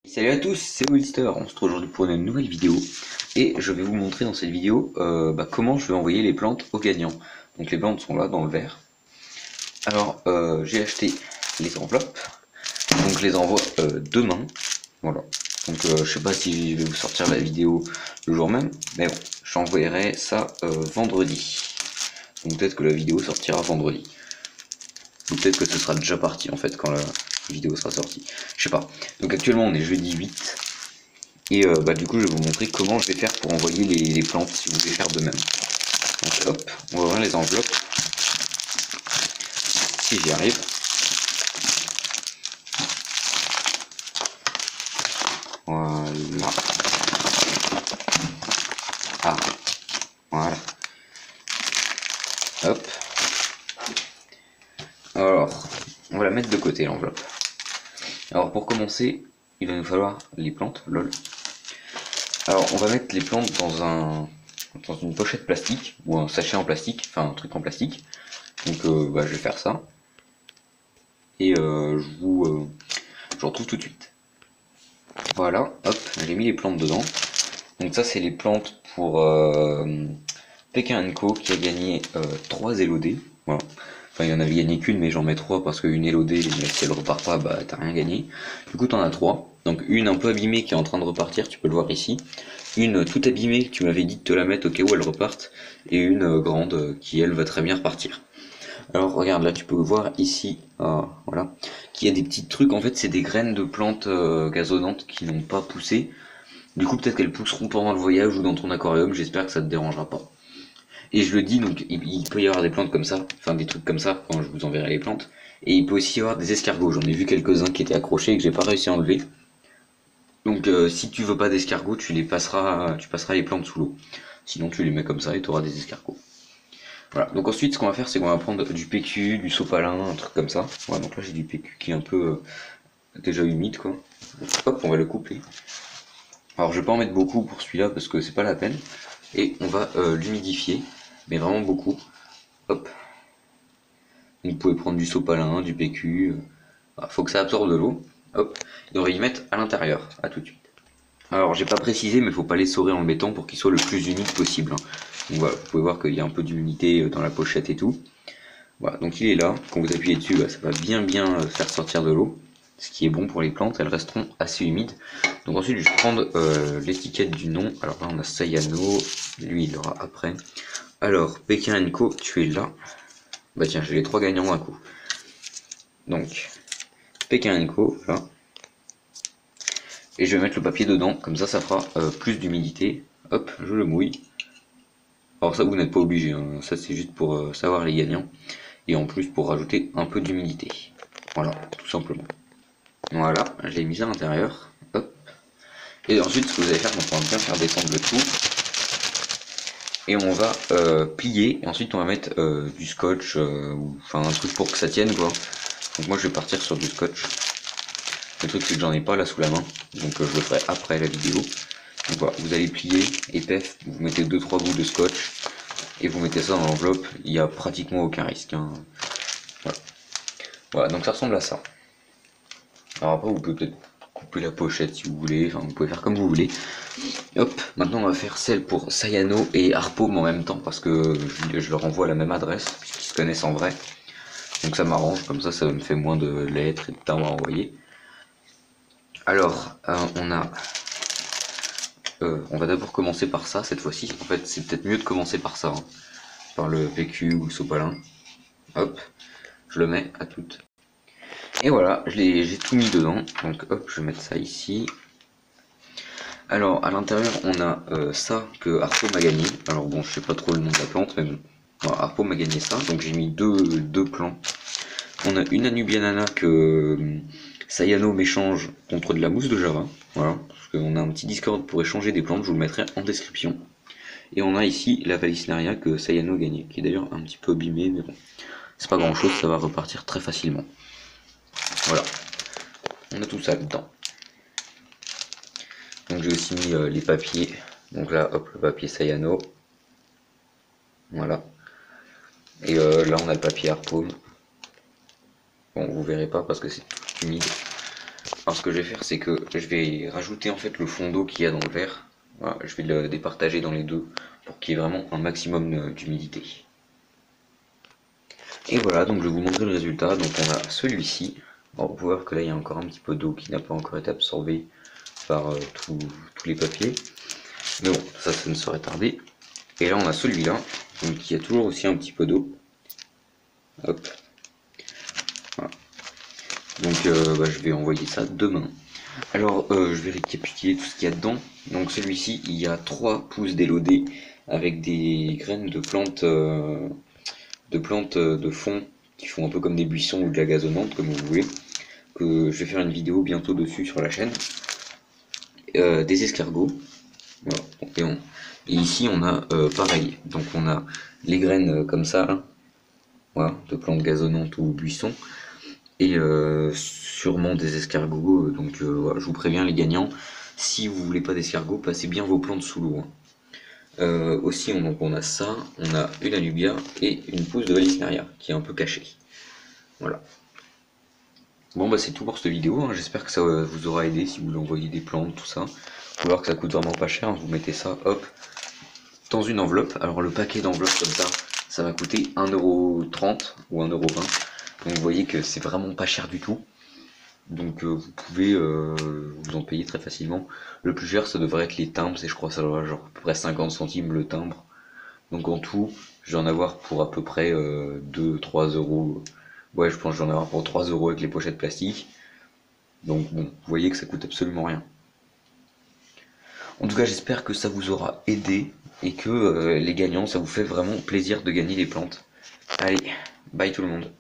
Salut à tous, c'est Wilster, on se retrouve aujourd'hui pour une nouvelle vidéo et je vais vous montrer dans cette vidéo comment je vais envoyer les plantes aux gagnants. Donc les plantes sont là dans le verre. Alors j'ai acheté les enveloppes, donc je les envoie demain, voilà. Donc je sais pas si je vais vous sortir la vidéo le jour même, mais bon, j'envoyerai ça vendredi. Donc peut-être que la vidéo sortira vendredi. Ou peut-être que ce sera déjà parti en fait quand la vidéo sera sortie. Je sais pas. Donc actuellement on est jeudi 8. Et du coup je vais vous montrer comment je vais faire pour envoyer les plantes si vous voulez faire de même. Donc hop, on va ouvrir les enveloppes. Si j'y arrive. Voilà. Ah, voilà. Hop. Alors, on va la mettre de côté l'enveloppe. Alors pour commencer, il va nous falloir les plantes, lol. Alors on va mettre les plantes dans une pochette plastique ou un sachet en plastique, enfin un truc en plastique. Donc je vais faire ça. Et je vous retrouve tout de suite. Voilà, hop, j'ai mis les plantes dedans. Donc ça c'est les plantes pour Pékin Co qui a gagné 3 LOD. Voilà. Enfin il y en avait gagné qu'une mais j'en mets 3 parce qu'une LOD, mais si elle repart pas, bah t'as rien gagné. Du coup t'en as 3. Donc une un peu abîmée qui est en train de repartir, tu peux le voir ici. Une toute abîmée, tu m'avais dit de te la mettre au cas où elle reparte. Et une grande qui elle va très bien repartir. Alors regarde là tu peux voir ici voilà qu'il y a des petits trucs, en fait c'est des graines de plantes gazonnantes qui n'ont pas poussé. Du coup peut-être qu'elles pousseront pendant le voyage ou dans ton aquarium, j'espère que ça te dérangera pas. Et je le dis, donc il peut y avoir des plantes comme ça, enfin des trucs comme ça quand je vous enverrai les plantes. Et il peut aussi y avoir des escargots, j'en ai vu quelques-uns qui étaient accrochés et que j'ai pas réussi à enlever. Donc si tu veux pas d'escargots, tu passeras les plantes sous l'eau. Sinon tu les mets comme ça et tu auras des escargots. Voilà, donc ensuite ce qu'on va faire c'est qu'on va prendre du PQ, du sopalin, un truc comme ça. Voilà, donc là j'ai du PQ qui est un peu déjà humide quoi. Donc, hop, on va le couper. Alors je vais pas en mettre beaucoup pour celui-là parce que c'est pas la peine. Et on va l'humidifier, mais vraiment beaucoup. Hop. Vous pouvez prendre du sopalin, du PQ. Voilà, faut que ça absorbe de l'eau. Hop. Et on va y mettre à l'intérieur. À tout de suite. Alors j'ai pas précisé mais faut pas les l'essorer en le mettant pour qu'il soit le plus humide possible. Donc voilà, vous pouvez voir qu'il y a un peu d'humidité dans la pochette et tout. Voilà, donc il est là, quand vous appuyez dessus, ça va bien faire sortir de l'eau, ce qui est bon pour les plantes, elles resteront assez humides. Donc ensuite je vais prendre l'étiquette du nom, alors là on a Sayano, lui il aura après. Alors Pékin Co, tu es là. Bah tiens, j'ai les 3 gagnants d'un coup. Donc Pékin Co, là. Et je vais mettre le papier dedans, comme ça fera plus d'humidité. Hop, je le mouille. Alors ça vous n'êtes pas obligé, hein. Ça c'est juste pour savoir les gagnants. Et en plus pour rajouter un peu d'humidité. Voilà, tout simplement. Voilà, j'ai mis ça à l'intérieur. Hop. Et ensuite, ce que vous allez faire, donc on va bien faire descendre le tout. Et on va plier. Et ensuite, on va mettre du scotch, ou enfin un truc pour que ça tienne quoi. Donc moi, je vais partir sur du scotch. Le truc, c'est que j'en ai pas là sous la main. Donc je le ferai après la vidéo. Donc voilà, vous allez plier, épais, vous mettez 2-3 bouts de scotch. Et vous mettez ça dans l'enveloppe. Il n'y a pratiquement aucun risque, hein. Voilà. Voilà, donc ça ressemble à ça. Alors après vous pouvez peut-être couper la pochette si vous voulez, enfin vous pouvez faire comme vous voulez. Hop, maintenant on va faire celle pour Sayano et Harpo en même temps parce que je leur envoie la même adresse puisqu'ils se connaissent en vrai. Donc ça m'arrange, comme ça me fait moins de lettres et de temps à envoyer. Alors on va d'abord commencer par ça cette fois-ci. En fait c'est peut-être mieux de commencer par ça, hein, par le PQ ou le sopalin. Hop, je le mets à toutes. Et voilà, j'ai tout mis dedans, donc hop, je vais mettre ça ici. Alors, à l'intérieur, on a ça que Harpo m'a gagné. Alors bon, je sais pas trop le nom de la plante, mais bon. Voilà, Harpo m'a gagné ça, donc j'ai mis deux plants. On a une Anubianana que Sayano m'échange contre de la mousse de Java. Voilà, parce qu'on a un petit Discord pour échanger des plantes, je vous le mettrai en description. Et on a ici la Valisneria que Sayano a gagné, qui est d'ailleurs un petit peu abîmée, mais bon. C'est pas grand chose, ça va repartir très facilement. Voilà, on a tout ça dedans. Donc j'ai aussi mis les papiers. Donc là, hop, le papier Sayano. Voilà. Et là, on a le papier Harpo. Bon, vous verrez pas parce que c'est tout humide. Alors ce que je vais faire, c'est que je vais rajouter en fait le fond d'eau qu'il y a dans le verre. Voilà, je vais le départager dans les deux pour qu'il y ait vraiment un maximum d'humidité. Et voilà, donc je vais vous montrer le résultat. Donc on a celui-ci. Bon, vous pouvez voir que là il y a encore un petit peu d'eau qui n'a pas encore été absorbée par tous les papiers. Mais bon, ça ne saurait tarder. Et là on a celui-là, donc qui a toujours aussi un petit peu d'eau. Hop. Voilà. Donc je vais envoyer ça demain. Alors je vais récapituler tout ce qu'il y a dedans. Donc celui-ci, il y a 3 pousses d'élodée avec des graines de plantes de fond qui font un peu comme des buissons ou de la gazonnante comme vous voulez. Que je vais faire une vidéo bientôt dessus sur la chaîne. Des escargots. Voilà. Et ici on a pareil. Donc on a les graines comme ça, là. Voilà, de plantes gazonnantes ou buissons. Et sûrement des escargots. Donc voilà, je vous préviens les gagnants. Si vous voulez pas d'escargots, passez bien vos plantes sous l'eau. Aussi on a ça, on a une alubia et une pousse de Valisneria qui est un peu cachée. Voilà. Bon bah c'est tout pour cette vidéo, hein. J'espère que ça vous aura aidé si vous voulez envoyer des plantes, tout ça. Vous pouvez voir que ça coûte vraiment pas cher, hein. Vous mettez ça, hop, dans une enveloppe. Alors le paquet d'enveloppes comme ça va coûter 1,30€ ou 1,20€. Donc vous voyez que c'est vraiment pas cher du tout. Donc vous pouvez vous en payer très facilement. Le plus cher ça devrait être les timbres, et je crois que ça doit genre à peu près 50 centimes le timbre. Donc en tout, je vais en avoir pour à peu près 2-3 euros. Ouais, je pense que je vais en avoir pour 3 euros avec les pochettes plastiques. Donc bon, vous voyez que ça coûte absolument rien. En tout cas, j'espère que ça vous aura aidé et que les gagnants, ça vous fait vraiment plaisir de gagner les plantes. Allez, bye tout le monde.